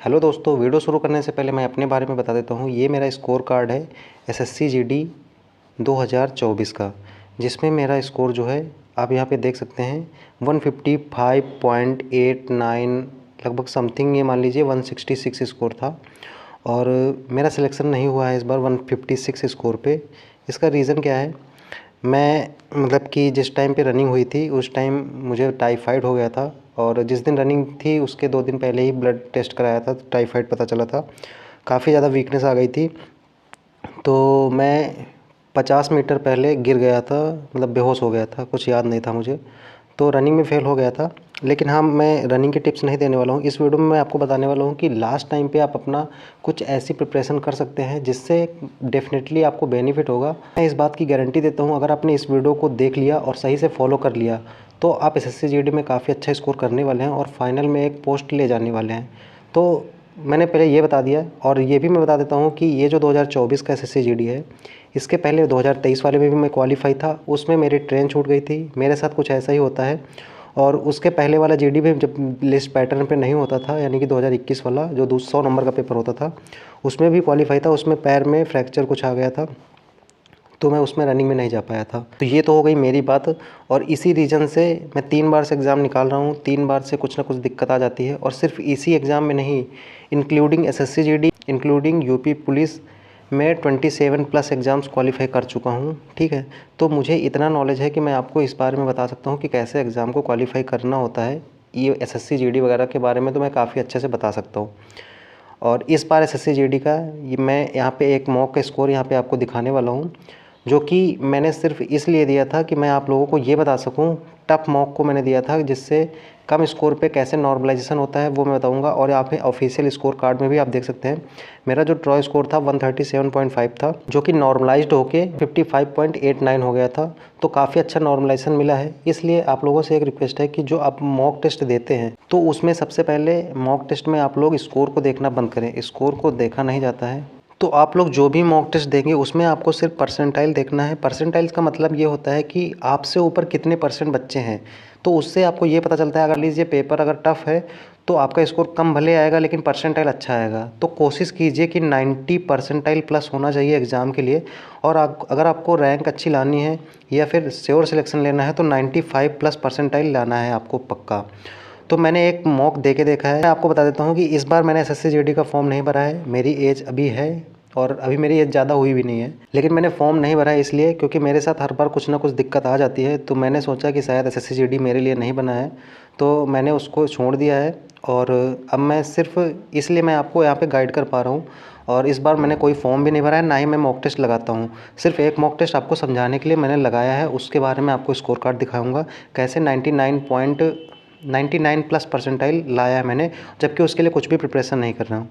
Hello दोस्तों, video शुरू करने से पहले मैं अपने बारे में बता देता हूँ। ये मेरा स्कोर कार्ड है एसएससी जीडी 2024 का, जिसमें मेरा स्कोर जो है आप यहाँ पे देख सकते हैं 155.89 लगभग समथिंग, ये मान लीजिए 166 स्कोर था। और मेरा सिलेक्शन नहीं हुआ है इस बार 156 स्कोर पे। इसका रीज़न क्या है, मैं मतलब कि जिस टाइम पे रनिंग हुई थी उस टाइम मुझे टाइफाइड हो गया था, और जिस दिन रनिंग थी उसके 2 दिन पहले ही ब्लड टेस्ट कराया था, टाइफाइड पता चला था। काफ़ी ज़्यादा वीकनेस आ गई थी, तो मैं 50 मीटर पहले गिर गया था, मतलब बेहोश हो गया था, कुछ याद नहीं था मुझे, तो रनिंग में फ़ेल हो गया था। लेकिन हाँ, मैं रनिंग के टिप्स नहीं देने वाला हूँ इस वीडियो में। मैं आपको बताने वाला हूँ कि लास्ट टाइम पे आप अपना कुछ ऐसी प्रिपरेशन कर सकते हैं जिससे डेफिनेटली आपको बेनिफिट होगा। मैं इस बात की गारंटी देता हूँ, अगर आपने इस वीडियो को देख लिया और सही से फॉलो कर लिया तो आप एसएससी जीडी में काफ़ी अच्छा स्कोर करने वाले हैं और फाइनल में एक पोस्ट ले जाने वाले हैं। तो मैंने पहले ये बता दिया, और ये भी मैं बता देता हूँ कि ये जो 2024 का एसएससी जीडी है, इसके पहले 2023 वाले में भी मैं क्वालिफाई था, उसमें मेरी ट्रेन छूट गई थी। मेरे साथ कुछ ऐसा ही होता है। और उसके पहले वाला जीडी भी जब लिस्ट पैटर्न पे नहीं होता था, यानी कि 2021 वाला जो 100 नंबर का पेपर होता था, उसमें भी क्वालिफाई था। उसमें पैर में फ्रैक्चर कुछ आ गया था, तो मैं उसमें रनिंग में नहीं जा पाया था। तो ये तो हो गई मेरी बात, और इसी रीज़न से मैं 3 बार से एग्ज़ाम निकाल रहा हूँ। 3 बार से कुछ ना कुछ दिक्कत आ जाती है, और सिर्फ इसी एग्ज़ाम में नहीं, including SSC GD, including UP police मैं 27 प्लस एग्ज़ाम्स क्वालिफाई कर चुका हूँ। ठीक है, तो मुझे इतना नॉलेज है कि मैं आपको इस बारे में बता सकता हूँ कि कैसे एग्ज़ाम को क्वालिफाई करना होता है। ये एसएससी जीडी वगैरह के बारे में तो मैं काफ़ी अच्छे से बता सकता हूँ। और इस बार एसएससी जीडी का ये मैं यहाँ पे एक मॉक का स्कोर यहाँ पे आपको दिखाने वाला हूँ, जो कि मैंने सिर्फ इसलिए दिया था कि मैं आप लोगों को ये बता सकूं। टफ मॉक को मैंने दिया था जिससे कम स्कोर पे कैसे नॉर्मलाइजेशन होता है वो मैं बताऊंगा। और यहाँ पे ऑफिशियल स्कोर कार्ड में भी आप देख सकते हैं, मेरा जो ट्रॉय स्कोर था 137.5 था, जो कि नॉर्मलाइज्ड होके 55.89 हो गया था। तो काफ़ी अच्छा नॉर्मलाइजेशन मिला है। इसलिए आप लोगों से एक रिक्वेस्ट है कि जो आप मॉक टेस्ट देते हैं तो उसमें सबसे पहले मॉक टेस्ट में आप लोग स्कोर को देखना बंद करें। स्कोर को देखा नहीं जाता है, तो आप लोग जो भी मॉक टेस्ट देंगे उसमें आपको सिर्फ परसेंटाइल देखना है। परसेंटाइल का मतलब ये होता है कि आपसे ऊपर कितने परसेंट बच्चे हैं, तो उससे आपको ये पता चलता है। अगर लीजिए पेपर अगर टफ है तो आपका स्कोर कम भले आएगा लेकिन परसेंटाइल अच्छा आएगा। तो कोशिश कीजिए कि 90 परसेंटाइल प्लस होना चाहिए एग्ज़ाम के लिए। और अगर आपको रैंक अच्छी लानी है या फिर श्योर सिलेक्शन लेना है तो 95 प्लस परसेंटाइल लाना है आपको पक्का। तो मैंने एक मॉक दे के देखा है। मैं आपको बता देता हूँ कि इस बार मैंने एसएससी जीडी का फॉर्म नहीं भरा है। मेरी एज अभी है और अभी मेरी एज ज़्यादा हुई भी नहीं है, लेकिन मैंने फॉर्म नहीं भरा है इसलिए क्योंकि मेरे साथ हर बार कुछ ना कुछ दिक्कत आ जाती है। तो मैंने सोचा कि शायद एसएससी जीडी मेरे लिए नहीं बना है, तो मैंने उसको छोड़ दिया है। और अब मैं सिर्फ इसलिए मैं आपको यहाँ पे गाइड कर पा रहा हूँ। और इस बार मैंने कोई फॉर्म भी नहीं भरा है, ना ही मैं मॉक टेस्ट लगाता हूँ। सिर्फ एक मॉक टेस्ट आपको समझाने के लिए मैंने लगाया है, उसके बारे में आपको स्कोर कार्ड दिखाऊँगा कैसे 99 प्लस परसेंटाइल लाया है मैंने, जबकि उसके लिए कुछ भी प्रिपरेशन नहीं कर रहा हूँ।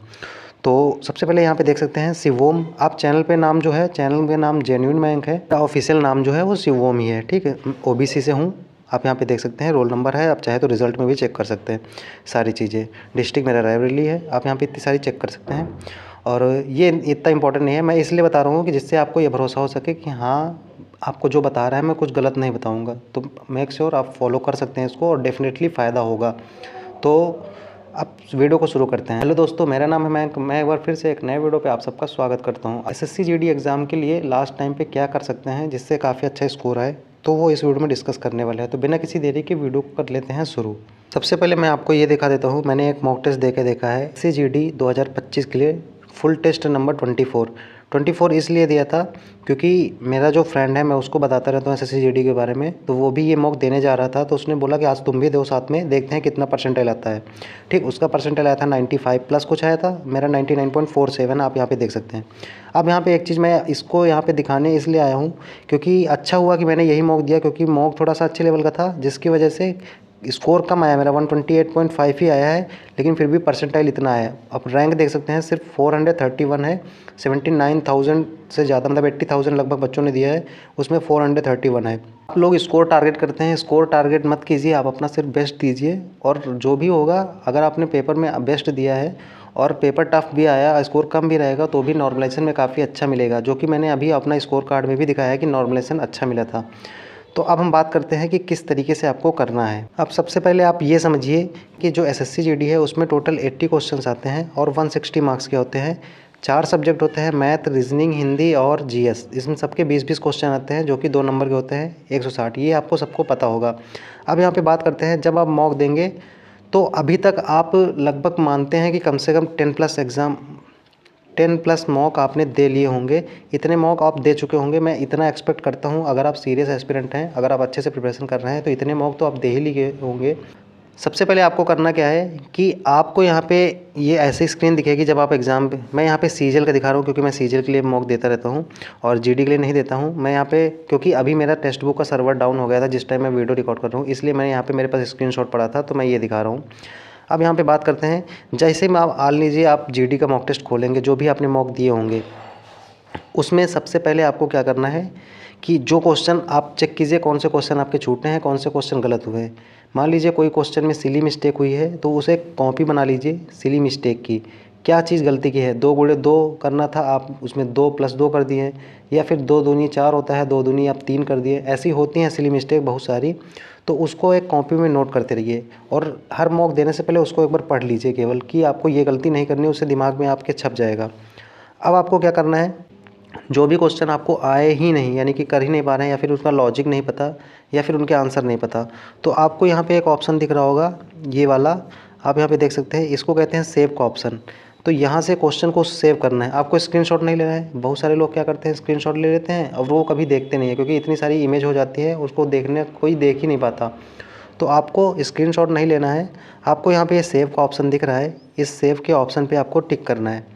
तो सबसे पहले यहाँ पे देख सकते हैं शिवोम। आप चैनल पे नाम जो है, चैनल का नाम जेन्युइन बैंक है, ऑफिशियल नाम जो है वो शिवोम ही है। ठीक है, ओबीसी से हूँ। आप यहाँ पे देख सकते हैं रोल नंबर है, आप चाहे तो रिजल्ट में भी चेक कर सकते हैं सारी चीज़ें। डिस्ट्रिक्ट मेरा रायबरेली है, आप यहाँ पे इतनी सारी चेक कर सकते हैं। और ये इतना इंपॉर्टेंट नहीं है, मैं इसलिए बता रहा हूँ कि जिससे आपको ये भरोसा हो सके कि हाँ, आपको जो बता रहा है मैं कुछ गलत नहीं बताऊँगा। तो मेक श्योर आप फॉलो कर सकते हैं इसको और डेफिनेटली फ़ायदा होगा। तो अब वीडियो को शुरू करते हैं। हेलो दोस्तों, मेरा नाम है मयंक। मैं एक बार फिर से एक नए वीडियो पे आप सबका स्वागत करता हूँ। एसएससी जीडी एग्ज़ाम के लिए लास्ट टाइम पे क्या कर सकते हैं जिससे काफ़ी अच्छा स्कोर आए, तो वो इस वीडियो में डिस्कस करने वाले हैं। तो बिना किसी देरी के वीडियो को कर लेते हैं शुरू। सबसे पहले मैं आपको ये दिखा देता हूँ, मैंने एक मॉक टेस्ट दे के देखा है एसएससी जीडी 2025 के लिए। फुल टेस्ट नंबर 24 इसलिए दिया था क्योंकि मेरा जो फ्रेंड है, मैं उसको बताता रहता हूँ एसएससी जीडी के बारे में, तो वो भी ये मॉक देने जा रहा था। तो उसने बोला कि आज तुम भी दो साथ में, देखते हैं कितना परसेंटाइल आता है। ठीक, उसका परसेंटाइल आया था 95 प्लस कुछ आया था, मेरा 99.47 आप यहाँ पे देख सकते हैं। अब यहाँ पे एक चीज़ मैं इसको यहाँ पे दिखाने इसलिए आया हूँ क्योंकि अच्छा हुआ कि मैंने यही मॉक दिया, क्योंकि मॉक थोड़ा सा अच्छे लेवल का था जिसकी वजह से स्कोर कम आया। मेरा 128.5 ही आया है, लेकिन फिर भी परसेंटाइल इतना आया। अब रैंक देख सकते हैं सिर्फ 431 है। 79,000 से ज़्यादा, मतलब 80,000 लगभग बच्चों ने दिया है, उसमें 431 है। आप लोग स्कोर टारगेट करते हैं, स्कोर टारगेट मत कीजिए, आप अपना सिर्फ बेस्ट दीजिए। और जो भी होगा, अगर आपने पेपर में बेस्ट दिया है और पेपर टफ भी आया, स्कोर कम भी रहेगा, तो भी नॉर्मलाइजेशन में काफ़ी अच्छा मिलेगा, जो कि मैंने अभी अपना स्कोर कार्ड में भी दिखाया है कि नॉर्मलाइजेशन अच्छा मिला था। तो अब हम बात करते हैं कि किस तरीके से आपको करना है। अब सबसे पहले आप ये समझिए कि जो एसएससी जीडी है उसमें टोटल 80 क्वेश्चंस आते हैं और 160 मार्क्स के होते हैं। 4 सब्जेक्ट होते हैं, मैथ, रीजनिंग, हिंदी और जीएस। इसमें सबके 20-20 क्वेश्चन आते हैं जो कि 2 नंबर के होते हैं, 160। ये आपको सबको पता होगा। अब यहाँ पे बात करते हैं, जब आप मॉक देंगे तो अभी तक आप लगभग मानते हैं कि कम से कम 10 प्लस मॉक आपने दे लिए होंगे। इतने मॉक आप दे चुके होंगे। मैं इतना एक्सपेक्ट करता हूँ, अगर आप सीरियस एस्पिरेंट हैं, अगर आप अच्छे से प्रिपरेशन कर रहे हैं तो इतने मॉक तो आप दे ही लिए होंगे। सबसे पहले आपको करना क्या है कि आपको यहाँ पे ये ऐसी स्क्रीन दिखेगी जब आप एग्ज़ाम पे, मैं यहाँ पे सीजीएल का दिखा रहा हूँ क्योंकि मैं सीजीएल के लिए मॉक देता रहता हूँ और जीडी के लिए नहीं देता हूँ। मैं यहाँ पे, क्योंकि अभी मेरा टेक्स्ट बुक का सर्वर डाउन हो गया था जिस टाइम मैं वीडियो रिकॉर्ड कर रहा हूँ, इसलिए मैंने यहाँ पे मेरे पास स्क्रीनशॉट पड़ा था तो मैं ये दिखा रहा हूँ। अब यहाँ पे बात करते हैं, जैसे मैं आप मान लीजिए आप जीडी का मॉक टेस्ट खोलेंगे, जो भी आपने मॉक दिए होंगे उसमें सबसे पहले आपको क्या करना है कि जो क्वेश्चन आप चेक कीजिए कौन से क्वेश्चन आपके छूटे हैं, कौन से क्वेश्चन गलत हुए हैं। मान लीजिए कोई क्वेश्चन में सिली मिस्टेक हुई है तो उसे कॉपी बना लीजिए सिली मिस्टेक की, क्या चीज़ गलती की है। 2 गुणे 2 करना था, आप उसमें 2 + 2 कर दिए, या फिर 2 दूनी 4 होता है, 2 दूनी आप 3 कर दिए। ऐसी होती हैं सिली मिस्टेक बहुत सारी, तो उसको एक कॉपी में नोट करते रहिए और हर मॉक देने से पहले उसको एक बार पढ़ लीजिए केवल, कि आपको ये गलती नहीं करनी, उससे दिमाग में आपके छप जाएगा। अब आपको क्या करना है, जो भी क्वेश्चन आपको आए ही नहीं, यानी कि कर ही नहीं पा रहे हैं, या फिर उसका लॉजिक नहीं पता, या फिर उनके आंसर नहीं पता, तो आपको यहाँ पे एक ऑप्शन दिख रहा होगा, ये वाला आप यहाँ पे देख सकते हैं, इसको कहते हैं सेव का ऑप्शन। तो यहाँ से क्वेश्चन को सेव करना है, आपको स्क्रीनशॉट नहीं लेना है। बहुत सारे लोग क्या करते हैं, स्क्रीनशॉट ले लेते हैं और वो कभी देखते नहीं है, क्योंकि इतनी सारी इमेज हो जाती है, उसको देखने कोई देख ही नहीं पाता। तो आपको स्क्रीनशॉट नहीं लेना है, आपको यहाँ पे ये सेव का ऑप्शन दिख रहा है, इस सेव के ऑप्शन पे आपको टिक करना है।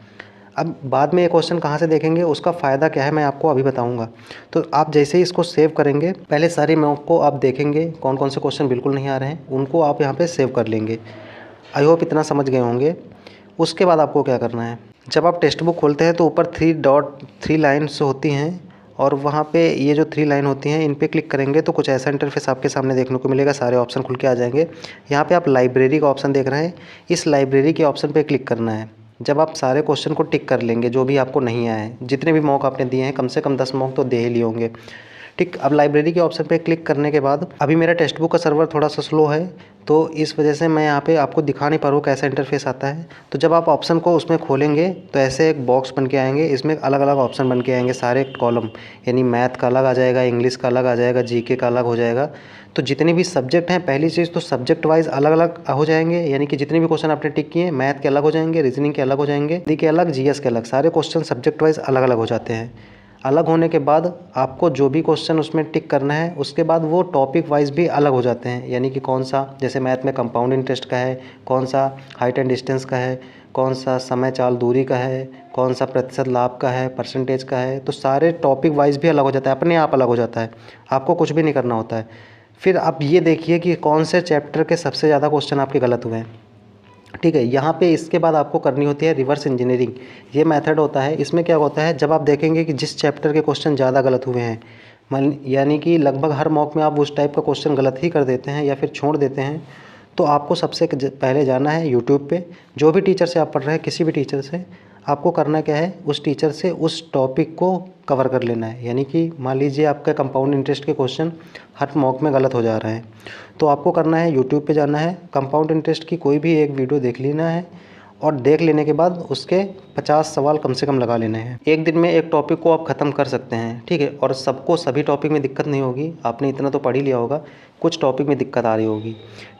अब बाद में ये क्वेश्चन कहाँ से देखेंगे, उसका फ़ायदा क्या है मैं आपको अभी बताऊंगा। तो आप जैसे ही इसको सेव करेंगे, पहले सारे मॉक को आप देखेंगे कौन कौन से क्वेश्चन बिल्कुल नहीं आ रहे हैं, उनको आप यहाँ पे सेव कर लेंगे। आई होप इतना समझ गए होंगे। उसके बाद आपको क्या करना है, जब आप टेक्स्ट बुक खोलते हैं तो ऊपर 3 लाइन्स होती हैं और वहाँ पे ये जो 3 लाइन होती हैं इन पे क्लिक करेंगे तो कुछ ऐसा इंटरफेस आपके सामने देखने को मिलेगा। सारे ऑप्शन खुल के आ जाएंगे। यहाँ पे आप लाइब्रेरी का ऑप्शन देख रहे हैं, इस लाइब्रेरी के ऑप्शन पे क्लिक करना है। जब आप सारे क्वेश्चन को टिक कर लेंगे जो भी आपको नहीं आए हैं, जितने भी मॉक आपने दिए हैं, कम से कम 10 मॉक तो दे ही लिए होंगे, ठीक। अब लाइब्रेरी के ऑप्शन पे क्लिक करने के बाद, अभी मेरा टेक्स्ट बुक का सर्वर थोड़ा सा स्लो है तो इस वजह से मैं यहाँ पे आपको दिखा नहीं पा रहा हूँ कैसा इंटरफेस आता है। तो जब आप ऑप्शन को उसमें खोलेंगे तो ऐसे एक बॉक्स बन के आएंगे, इसमें अलग अलग ऑप्शन बन के आएंगे, सारे कॉलम, यानी मैथ का अलग आ जाएगा, इंग्लिश का अलग आ जाएगा, जीके का अलग हो जाएगा। तो जितने भी सब्जेक्ट हैं, पहली चीज़ तो सब्जेक्ट वाइज अलग अलग हो जाएंगे, यानी कि जितने भी क्वेश्चन आपने टिक किए, मैथ के अलग हो जाएंगे, रीजनिंग के अलग हो जाएंगे, हिंदी के अलग, जीएस के अलग, सारे क्वेश्चन सब्जेक्ट वाइज अलग अलग हो जाते हैं। अलग होने के बाद आपको जो भी क्वेश्चन उसमें टिक करना है, उसके बाद वो टॉपिक वाइज भी अलग हो जाते हैं, यानी कि कौन सा, जैसे मैथ में कंपाउंड इंटरेस्ट का है, कौन सा हाइट एंड डिस्टेंस का है, कौन सा समय चाल दूरी का है, कौन सा प्रतिशत लाभ का है, परसेंटेज का है। तो सारे टॉपिक वाइज भी अलग हो जाता है, अपने आप अलग हो जाता है, आपको कुछ भी नहीं करना होता है। फिर आप ये देखिए कि कौन से चैप्टर के सबसे ज़्यादा क्वेश्चन आपके गलत हुए हैं, ठीक है। यहाँ पे इसके बाद आपको करनी होती है रिवर्स इंजीनियरिंग। ये मेथड होता है, इसमें क्या होता है, जब आप देखेंगे कि जिस चैप्टर के क्वेश्चन ज़्यादा गलत हुए हैं, यानी कि लगभग हर मॉक में आप उस टाइप का क्वेश्चन गलत ही कर देते हैं या फिर छोड़ देते हैं, तो आपको सबसे पहले जाना है यूट्यूब पे, जो भी टीचर से आप पढ़ रहे हैं, किसी भी टीचर से आपको करना क्या है, उस टीचर से उस टॉपिक को कवर कर लेना है। यानी कि मान लीजिए आपका कंपाउंड इंटरेस्ट के क्वेश्चन हर मॉक में गलत हो जा रहे हैं, तो आपको करना है यूट्यूब पे जाना है, कंपाउंड इंटरेस्ट की कोई भी एक वीडियो देख लेना है और देख लेने के बाद उसके 50 सवाल कम से कम लगा लेने हैं। एक दिन में एक टॉपिक को आप ख़त्म कर सकते हैं, ठीक है। और सबको सभी टॉपिक में दिक्कत नहीं होगी, आपने इतना तो पढ़ ही लिया होगा, कुछ टॉपिक में दिक्कत आ रही होगी,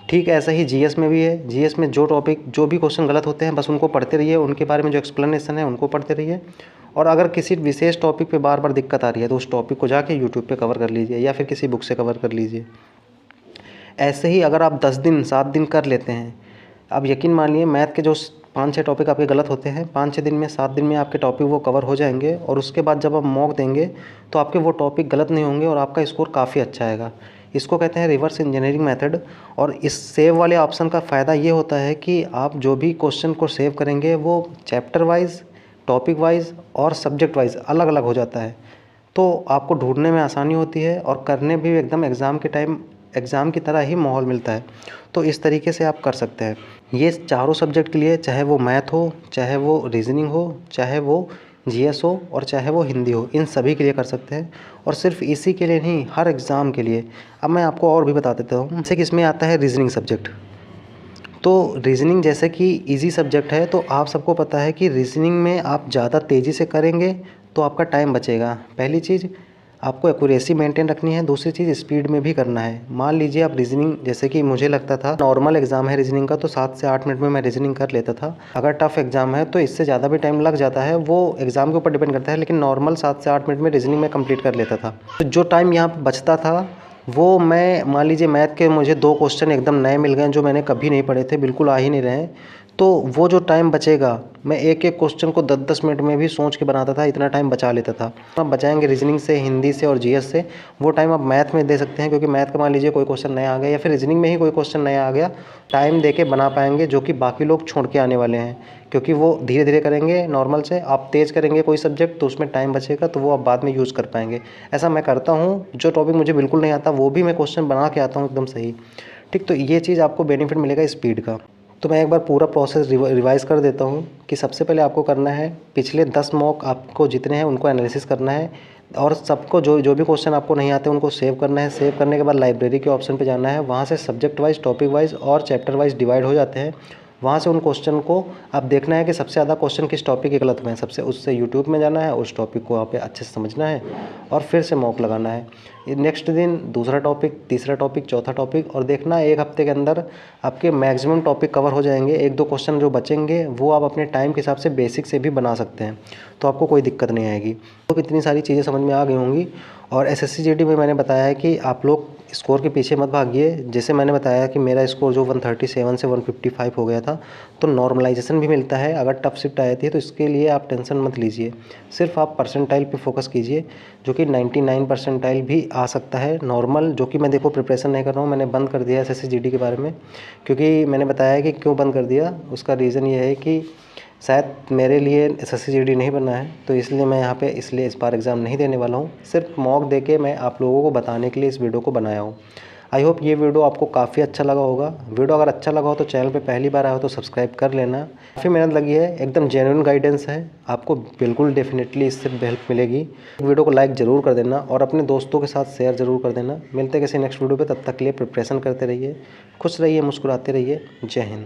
ठीक है। ऐसा ही जीएस में भी है, जीएस में जो भी क्वेश्चन गलत होते हैं बस उनको पढ़ते रहिए, उनके बारे में जो एक्सप्लेनेशन है उनको पढ़ते रहिए। और अगर किसी विशेष टॉपिक पे बार बार दिक्कत आ रही है तो उस टॉपिक को जाके यूट्यूब पे कवर कर लीजिए या फिर किसी बुक से कवर कर लीजिए। ऐसे ही अगर आप 10 दिन 7 दिन कर लेते हैं, आप यकीन मानिए मैथ के जो 5-6 टॉपिक आपके गलत होते हैं, 5-6 दिन में 7 दिन में आपके टॉपिक वो कवर हो जाएंगे और उसके बाद जब आप मॉक देंगे तो आपके वो टॉपिक गलत नहीं होंगे और आपका स्कोर काफ़ी अच्छा आएगा। इसको कहते हैं रिवर्स इंजीनियरिंग मेथड। और इस सेव वाले ऑप्शन का फ़ायदा ये होता है कि आप जो भी क्वेश्चन को सेव करेंगे वो चैप्टर वाइज, टॉपिक वाइज और सब्जेक्ट वाइज अलग अलग हो जाता है, तो आपको ढूंढने में आसानी होती है और करने भी एकदम एग्ज़ाम के टाइम एग्ज़ाम की तरह ही माहौल मिलता है। तो इस तरीके से आप कर सकते हैं। ये चारों सब्जेक्ट के लिए, चाहे वो मैथ हो, चाहे वो रीजनिंग हो, चाहे वो जीएस हो और चाहे वो हिंदी हो, इन सभी के लिए कर सकते हैं। और सिर्फ इसी के लिए नहीं, हर एग्ज़ाम के लिए। अब मैं आपको और भी बता देता हूँ, जैसे कि इसमें आता है रीजनिंग सब्जेक्ट। तो रीजनिंग जैसे कि इजी सब्जेक्ट है, तो आप सबको पता है कि रीजनिंग में आप ज़्यादा तेज़ी से करेंगे तो आपका टाइम बचेगा। पहली चीज़, आपको एक्यूरेसी मेंटेन रखनी है। दूसरी चीज़, स्पीड में भी करना है। मान लीजिए आप रीजनिंग, जैसे कि मुझे लगता था नॉर्मल एग्ज़ाम है रीजनिंग का, तो 7 से 8 मिनट में मैं रीजनिंग कर लेता था। अगर टफ एग्ज़ाम है तो इससे ज़्यादा भी टाइम लग जाता है, वो एग्ज़ाम के ऊपर डिपेंड करता है, लेकिन नॉर्मल 7 से 8 मिनट में रीजनिंग में कंप्लीट कर लेता था। तो जो टाइम यहाँ पर बचता था, वो मैं, मान लीजिए मैथ के मुझे 2 क्वेश्चन एकदम नए मिल गए जो मैंने कभी नहीं पढ़े थे, बिल्कुल आ ही नहीं रहे हैं, तो वो जो टाइम बचेगा, मैं एक-एक क्वेश्चन को 10-10 मिनट में भी सोच के बनाता था, इतना टाइम बचा लेता था। आप बचाएँगे रीजनिंग से, हिंदी से और जीएस से, वो टाइम आप मैथ में दे सकते हैं, क्योंकि मैथ का मान लीजिए कोई क्वेश्चन नया आ गया या फिर रीजनिंग में ही कोई क्वेश्चन नया आ गया, टाइम दे के बना पाएँगे, जो कि बाकी लोग छोड़ के आने वाले हैं। क्योंकि वो धीरे-धीरे करेंगे नॉर्मल से, आप तेज़ करेंगे कोई सब्जेक्ट तो उसमें टाइम बचेगा, तो वो आप बाद में यूज़ कर पाएँगे। ऐसा मैं करता हूँ, जो टॉपिक मुझे बिल्कुल नहीं आता वो भी मैं क्वेश्चन बना के आता हूँ एकदम सही। ठीक, तो ये चीज़ आपको बेनिफिट मिलेगा स्पीड का। तो मैं एक बार पूरा प्रोसेस रिवाइज़ कर देता हूँ कि सबसे पहले आपको करना है, पिछले 10 मॉक आपको जितने हैं उनको एनालिसिस करना है, और सबको जो जो भी क्वेश्चन आपको नहीं आते उनको सेव करना है। सेव करने के बाद लाइब्रेरी के ऑप्शन पे जाना है, वहाँ से सब्जेक्ट वाइज़, टॉपिक वाइज़ और चैप्टर वाइज़ डिवाइड हो जाते हैं। वहाँ से उन क्वेश्चन को आप देखना है कि सबसे ज़्यादा क्वेश्चन किस टॉपिक के गलत हुए हैं, सबसे उससे यूट्यूब में जाना है, उस टॉपिक को वहाँ पे अच्छे से समझना है और फिर से मॉक लगाना है। नेक्स्ट दिन दूसरा टॉपिक, तीसरा टॉपिक, चौथा टॉपिक, और देखना है 1 हफ्ते के अंदर आपके मैक्सिमम टॉपिक कवर हो जाएंगे। 1-2 क्वेश्चन जो बचेंगे वो आप अपने टाइम के हिसाब से बेसिक से भी बना सकते हैं, तो आपको कोई दिक्कत नहीं आएगी। तो इतनी सारी चीज़ें समझ में आ गई होंगी। और एसएससी जीडी में मैंने बताया है कि आप लोग स्कोर के पीछे मत भागिए। जैसे मैंने बताया कि मेरा स्कोर जो 137 से 155 हो गया था, तो नॉर्मलाइजेशन भी मिलता है अगर टफ शिफ्ट आई थी, तो इसके लिए आप टेंशन मत लीजिए। सिर्फ आप परसेंटाइल पे फोकस कीजिए, जो कि 99 परसेंटाइल भी आ सकता है नॉर्मल, जो कि मैं देखो प्रिपरेशन नहीं कर रहा हूँ, मैंने बंद कर दिया एसएससी जीडी के बारे में। क्योंकि मैंने बताया कि क्यों बंद कर दिया, उसका रीज़न ये है कि शायद मेरे लिए एसएससी जीडी नहीं बनना है, तो इसलिए मैं यहाँ पे इसलिए इस बार एग्ज़ाम नहीं देने वाला हूँ। सिर्फ मॉक देके मैं आप लोगों को बताने के लिए इस वीडियो को बनाया हूँ। आई होप ये वीडियो आपको काफ़ी अच्छा लगा होगा। वीडियो अगर अच्छा लगा हो तो चैनल पे पहली बार आया हो तो सब्सक्राइब कर लेना। काफ़ी मेहनत लगी है, एकदम जेन्युइन गाइडेंस है, आपको बिल्कुल डेफिनेटली इससे हेल्प मिलेगी। वीडियो को लाइक ज़रूर कर देना और अपने दोस्तों के साथ शेयर ज़रूर कर देना। मिलते हैं किसी नेक्स्ट वीडियो पर, तब तक के लिए प्रिपरेशन करते रहिए, खुश रहिए, मुस्कुराते रहिए। जय हिंद।